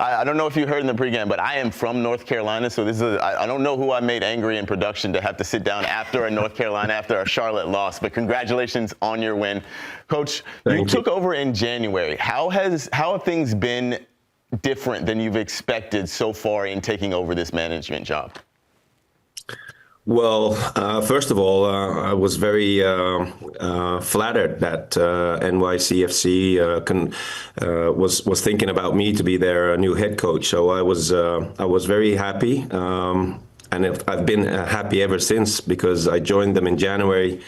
I don't know if you heard in the pregame, but I am from North Carolina, so I don't know who I made angry in production to have to sit down after a North Carolina, after a Charlotte loss. But congratulations on your win. Coach, you took over in January. How have things been different than you've expected so far in taking over this management job? Well, first of all, I was very flattered that NYCFC was thinking about me to be their new head coach. So I was very happy, and I've been happy ever since, because I joined them in January,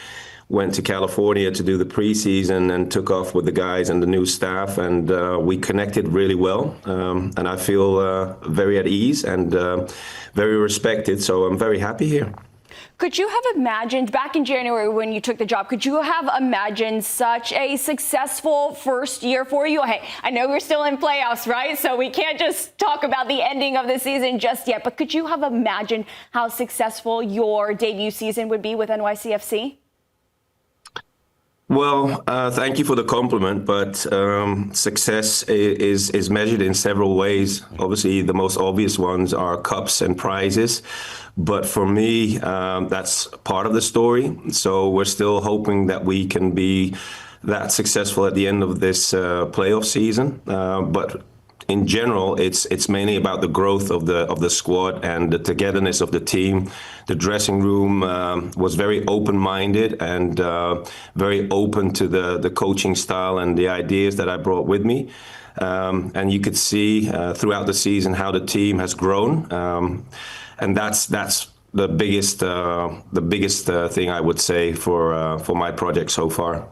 went to California to do the preseason, and took off with the guys and the new staff, and we connected really well, and I feel very at ease and very respected. So I'm very happy here. Could you have imagined, back in January when you took the job, could you have imagined such a successful first year for you? Hey, I know we're still in playoffs, right? So we can't just talk about the ending of the season just yet, but could you have imagined how successful your debut season would be with NYCFC? Well, thank you for the compliment, but success is measured in several ways. Obviously, the most obvious ones are cups and prizes, but for me, that's part of the story. So we're still hoping that we can be that successful at the end of this playoff season. But in general, it's mainly about the growth of the squad and the togetherness of the team. The dressing room was very open-minded and very open to the coaching style and the ideas that I brought with me. And you could see throughout the season how the team has grown, and that's the biggest thing I would say for my project so far.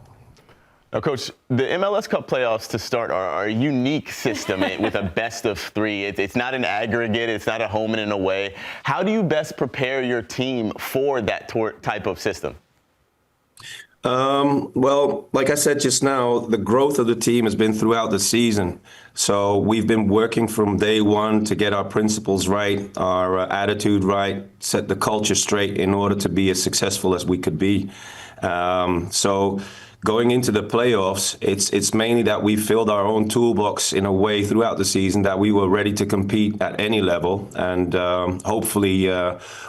Now, Coach, the MLS Cup playoffs to start are a unique system with a best of three. It's not an aggregate. It's not a home and an away. How do you best prepare your team for that type of system? Well, like I said just now, the growth of the team has been throughout the season. So we've been working from day one to get our principles right, our attitude right, set the culture straight in order to be as successful as we could be. So going into the playoffs, it's mainly that we filled our own toolbox in a way throughout the season that we were ready to compete at any level, and hopefully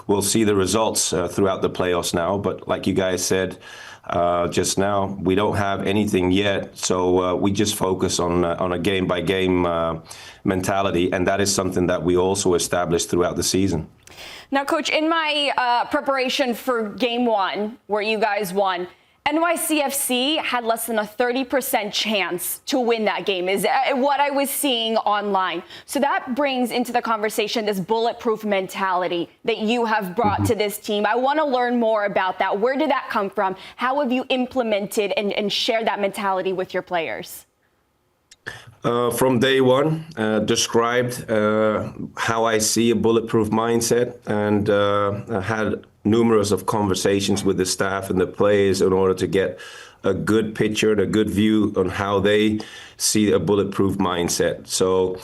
we'll see the results throughout the playoffs now. But like you guys said just now, we don't have anything yet, so we just focus on a game-by-game mentality, and that is something that we also established throughout the season. Now, Coach, in my preparation for Game 1, where you guys won, NYCFC had less than a 30% chance to win that game, is what I was seeing online. So that brings into the conversation this bulletproof mentality that you have brought to this team. I want to learn more about that. Where did that come from? How have you implemented and shared that mentality with your players? From day one, described how I see a bulletproof mindset, and I had numerous of conversations with the staff and the players in order to get a good picture and a good view on how they see a bulletproof mindset. So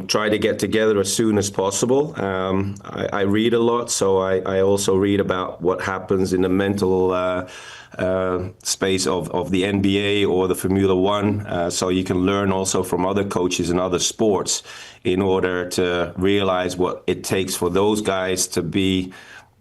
try to get together as soon as possible. I read a lot, so I also read about what happens in the mental space of the NBA or the Formula One, so you can learn also from other coaches in other sports in order to realize what it takes for those guys to be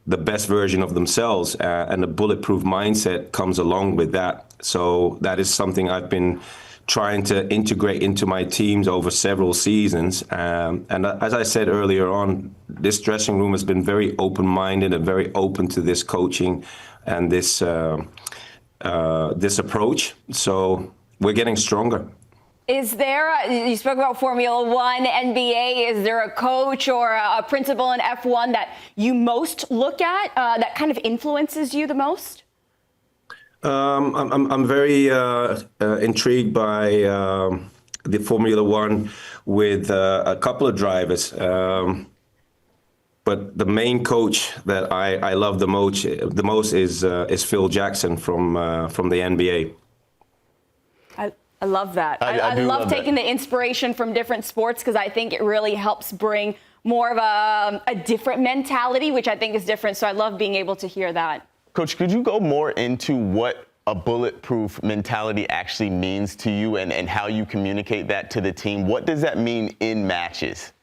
the best version of themselves, and the bulletproof mindset comes along with that. So that is something I've been trying to integrate into my teams over several seasons. And as I said earlier on, this dressing room has been very open-minded and very open to this coaching and this approach. So we're getting stronger. Is there, you spoke about Formula One, NBA, is there a coach or a principal in F1 that you most look at that kind of influences you the most? I'm very intrigued by the Formula One with a couple of drivers. But the main coach that I love the most is Phil Jackson from the NBA. I love that. I love taking the inspiration from different sports, because I think it really helps bring more of a different mentality, which I think is different. So I love being able to hear that. Coach, could you go more into what a bulletproof mentality actually means to you and how you communicate that to the team. What does that mean in matches?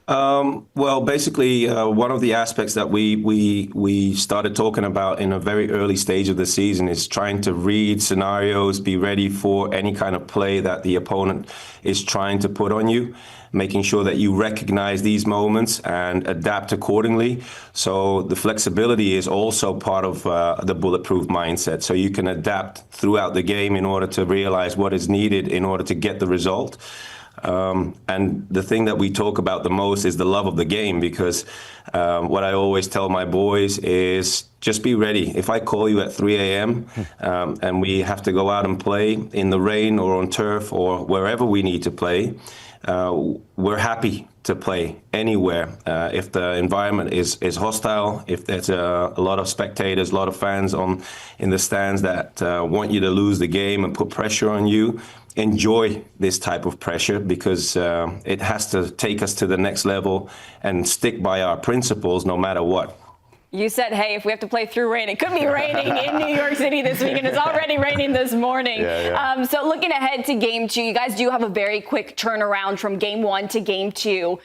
Well, basically, one of the aspects that we started talking about in a very early stage of the season is trying to read scenarios, be ready for any kind of play that the opponent is trying to put on you, making sure that you recognize these moments and adapt accordingly. So the flexibility is also part of the bulletproof mindset. So you can adapt throughout the game in order to realize what is needed in order to get the result. And the thing that we talk about the most is the love of the game, because what I always tell my boys is just be ready. If I call you at 3 a.m. And we have to go out and play in the rain or on turf or wherever we need to play, we're happy to play anywhere. If the environment is hostile, if there's a lot of spectators, a lot of fans in the stands that want you to lose the game and put pressure on you, enjoy this type of pressure, because it has to take us to the next level and stick by our principles no matter what. You said, hey, if we have to play through rain, it could be raining in New York City this weekend. It's already raining this morning. Yeah. So looking ahead to game 2, you guys do have a very quick turnaround from game 1 to game 2.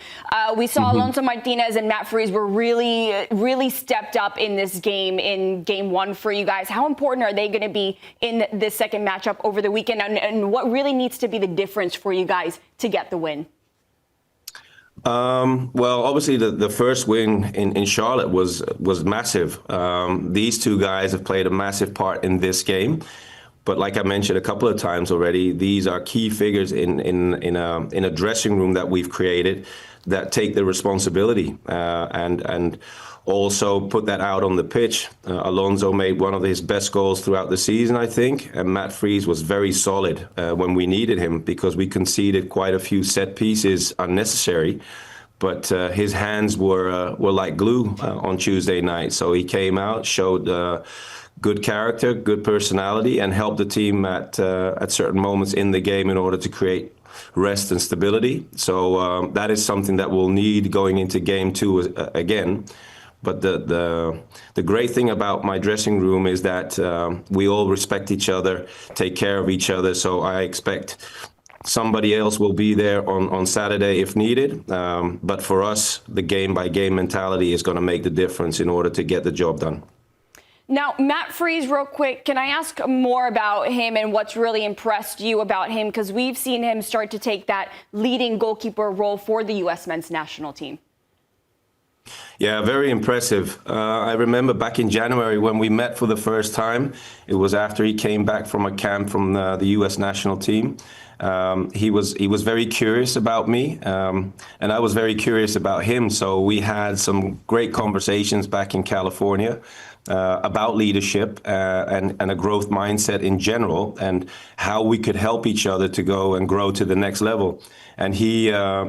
We saw Alonso Martinez and Matt Freese were really stepped up in this game in game 1 for you guys. How important are they going to be in this second matchup over the weekend? And what really needs to be the difference for you guys to get the win? Well, obviously the first win in Charlotte was massive. These two guys have played a massive part in this game. But like I mentioned a couple of times already, these are key figures in a dressing room that we've created that take the responsibility and also put that out on the pitch. Alonso made one of his best goals throughout the season, I think, and Matt Freese was very solid when we needed him, because we conceded quite a few set pieces unnecessary. But his hands were like glue on Tuesday night. So he came out, showed good character, good personality, and helped the team at certain moments in the game in order to create rest and stability. So that is something that we'll need going into game 2 again. But the great thing about my dressing room is that we all respect each other, take care of each other. So I expect somebody else will be there on Saturday if needed. But for us, the game-by-game mentality is going to make the difference in order to get the job done. Now, Matt Freese, real quick, can I ask more about him and what's really impressed you about him? Because we've seen him start to take that leading goalkeeper role for the U.S. men's national team. Yeah, very impressive. I remember back in January when we met for the first time. It was after he came back from a camp from the U.S. national team. He was very curious about me, and I was very curious about him. So we had some great conversations back in California about leadership and a growth mindset in general, and how we could help each other to go and grow to the next level. And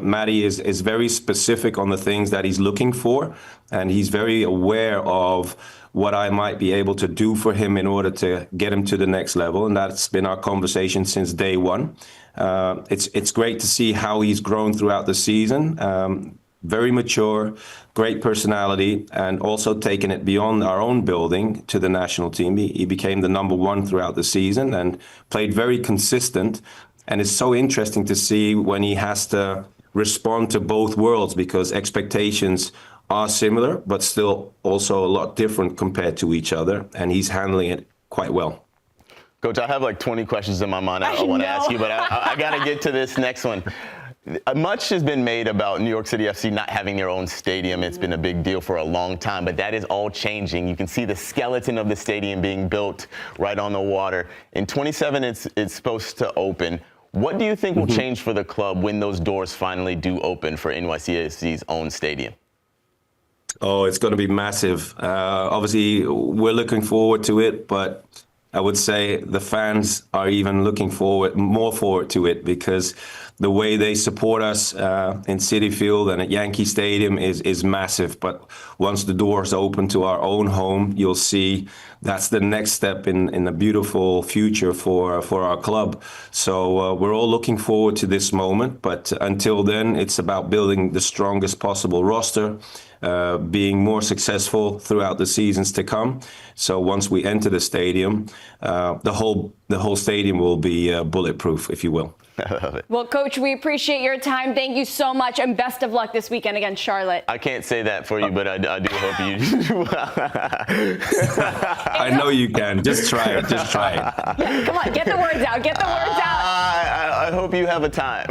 Matty is very specific on the things that he's looking for, and he's very aware of what I might be able to do for him in order to get him to the next level. And that's been our conversation since day one. It's great to see how he's grown throughout the season. Very mature, great personality, and also taking it beyond our own building to the national team. He became the #1 throughout the season and played very consistent. And it's so interesting to see when he has to respond to both worlds, because expectations are similar, but still also a lot different compared to each other. And he's handling it quite well. Coach, I have like 20 questions in my mind I want to ask you, but I got to get to this next one. Much has been made about New York City FC not having their own stadium. It's been a big deal for a long time, but that is all changing. You can see the skeleton of the stadium being built right on the water. In 27, it's supposed to open. What do you think will change for the club when those doors finally do open for NYCFC's own stadium? Oh, it's going to be massive. Obviously, we're looking forward to it, but I would say the fans are even looking more forward to it, because the way they support us in Citi Field and at Yankee Stadium is massive. But once the doors open to our own home, you'll see that's the next step in a beautiful future for our club. So we're all looking forward to this moment. But until then, it's about building the strongest possible roster, being more successful throughout the seasons to come. So once we enter the stadium, the whole stadium will be bulletproof, if you will. Well, Coach, we appreciate your time. Thank you so much, and best of luck this weekend against Charlotte. I can't say that for you, but I do hope you do. I know you can. Just try it. Just try it. Yeah, come on, get the words out. Get the words out. I hope you have a time.